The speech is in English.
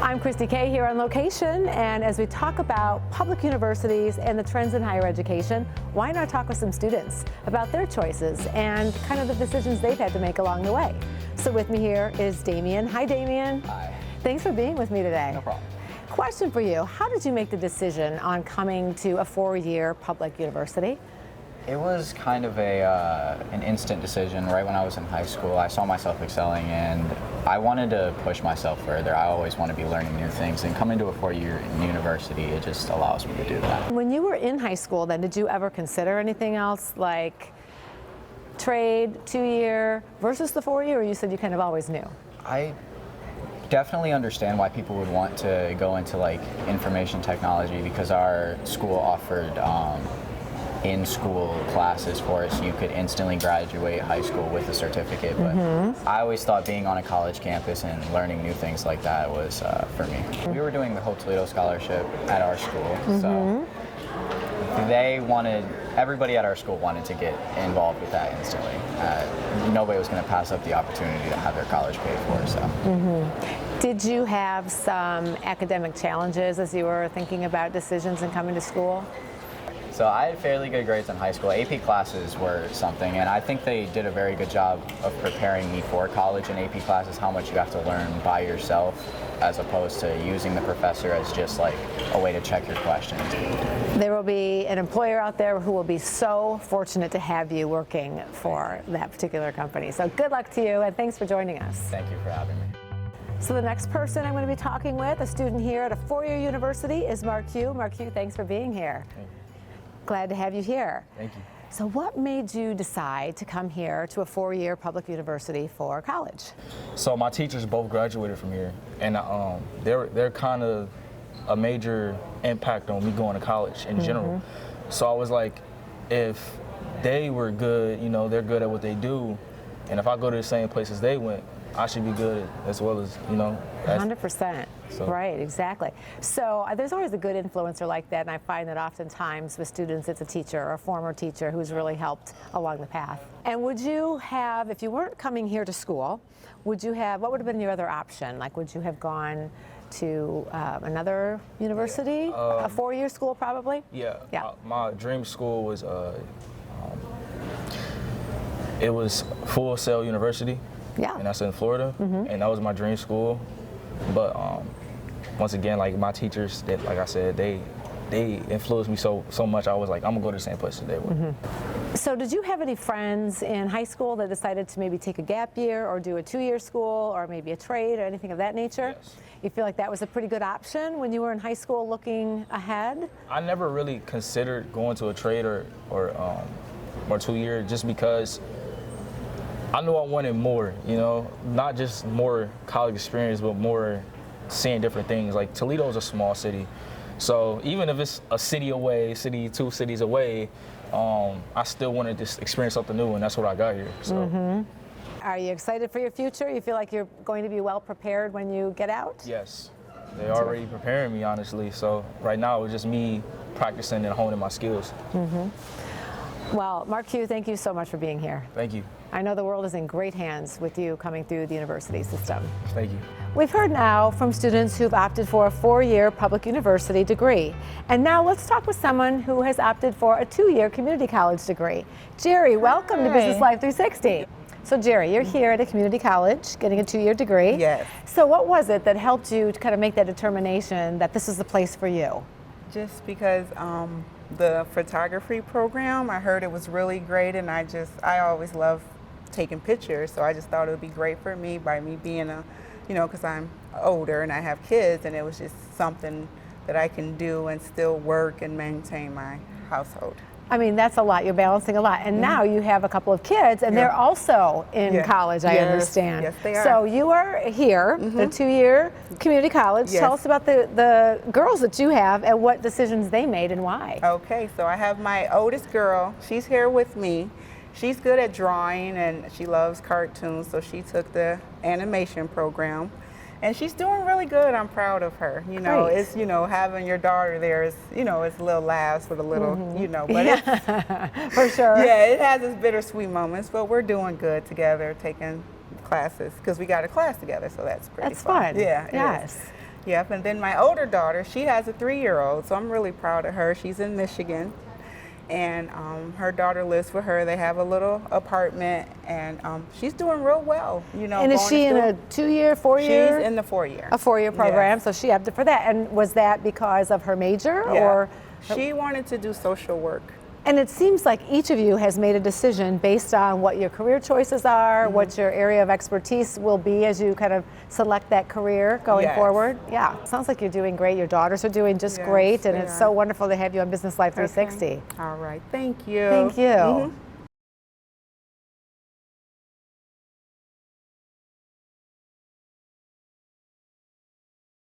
I'm Kristi K here on location, and as we talk about public universities and the trends in higher education, why not talk with some students about their choices and kind of the decisions they've had to make along the way. So with me here is Damien. Hi, Damien. Hi. Thanks for being with me today. No problem. Question for you. How did you make the decision on coming to a 4-year public university? It was kind of an instant decision right when I was in high school. I saw myself excelling and I wanted to push myself further. I always want to be learning new things, and coming to a 4-year university, it just allows me to do that. When you were in high school then, did you ever consider anything else like trade, 2-year versus the 4-year, or you said you kind of always knew? I definitely understand why people would want to go into like information technology, because our school offered in-school classes for us. You could instantly graduate high school with a certificate, but I always thought being on a college campus and learning new things like that was for me. We were doing the Whole Toledo Scholarship at our school, so everybody at our school wanted to get involved with that instantly. Nobody was going to pass up the opportunity to have their college paid for, so. Did you have some academic challenges as you were thinking about decisions and coming to school? So I had fairly good grades in high school. AP classes were something, and I think they did a very good job of preparing me for college in AP classes, how much you have to learn by yourself as opposed to using the professor as just like a way to check your questions. There will be an employer out there who will be so fortunate to have you working for that particular company. So good luck to you, and thanks for joining us. Thank you for having me. So the next person I'm going to be talking with, a student here at a 4-year university, is Mark Hugh. Mark Hugh, thanks for being here. Thank you. Glad to have you here. Thank you. So what made you decide to come here to a 4-year public university for college? So my teachers both graduated from here, and they're kind of a major impact on me going to college in general. So I was like, if they were good, you know, they're good at what they do, and if I go to the same places they went, I should be good as well as, you know. 100%. So. Right, exactly. So there's always a good influencer like that, and I find that oftentimes with students it's a teacher or a former teacher who's really helped along the path. And would you have, if you weren't coming here to school, what would have been your other option? Like, would you have gone to another university, a 4-year school probably? Yeah. Yeah. My dream school was, it was Full Sail University. Yeah. And that's in Florida, and that was my dream school. But once again, like my teachers, like I said, they influenced me so much. I was like, I'm gonna go to the same place that they were. So did you have any friends in high school that decided to maybe take a gap year or do a 2-year school or maybe a trade or anything of that nature? Yes. You feel like that was a pretty good option when you were in high school looking ahead? I never really considered going to a trade or 2-year, just because I knew I wanted more, you know, not just more college experience, but more seeing different things. Like Toledo's a small city, so even if it's a city away, 2 cities away, I still wanted to experience something new, and that's what I got here. So. Are you excited for your future? You feel like you're going to be well prepared when you get out? Yes, they're already preparing me, honestly. So right now it's just me practicing and honing my skills. Well, Mark Hugh, thank you so much for being here. Thank you. I know the world is in great hands with you coming through the university system. Thank you. We've heard now from students who've opted for a 4-year public university degree. And now let's talk with someone who has opted for a 2-year community college degree. Jerry, welcome to Business Life 360. So Jerry, you're here at a community college getting a 2-year degree. Yes. So what was it that helped you to kind of make that determination that this is the place for you? Just because the photography program, I heard it was really great, and I always love taking pictures, so I just thought it would be great for me by me being because I'm older and I have kids, and it was just something that I can do and still work and maintain my household. I mean, that's a lot. You're balancing a lot. And now you have a couple of kids, and they're also in college, I understand. Yes, they are. So you are here, the 2-year community college. Yes. Tell us about the girls that you have and what decisions they made and why. Okay, so I have my oldest girl. She's here with me. She's good at drawing, and she loves cartoons, so she took the animation program. And she's doing really good. I'm proud of her. You know, Great. it's, having your daughter there is, it's a little laughs with a little, but it's, for sure. yeah, it has its bittersweet moments, but we're doing good together, taking classes, because we got a class together, so that's pretty That's fun. Yeah. Yes. Yep, and then my older daughter, she has a 3-year-old, so I'm really proud of her. She's in Michigan, and her daughter lives with her. They have a little apartment, and she's doing real well. You know, And is she in a 2-year, 4-year? She's in the 4-year. A 4-year program, Yes. so she opted for that. And was that because of her major, Yeah. or? She wanted to do social work. And it seems like each of you has made a decision based on what your career choices are, what your area of expertise will be as you kind of select that career going Yes. forward. Yeah, sounds like you're doing great. Your daughters are doing just Yes, great, and they it's are. so wonderful to have you on Business Life 360. Okay. All right, thank you. Thank you.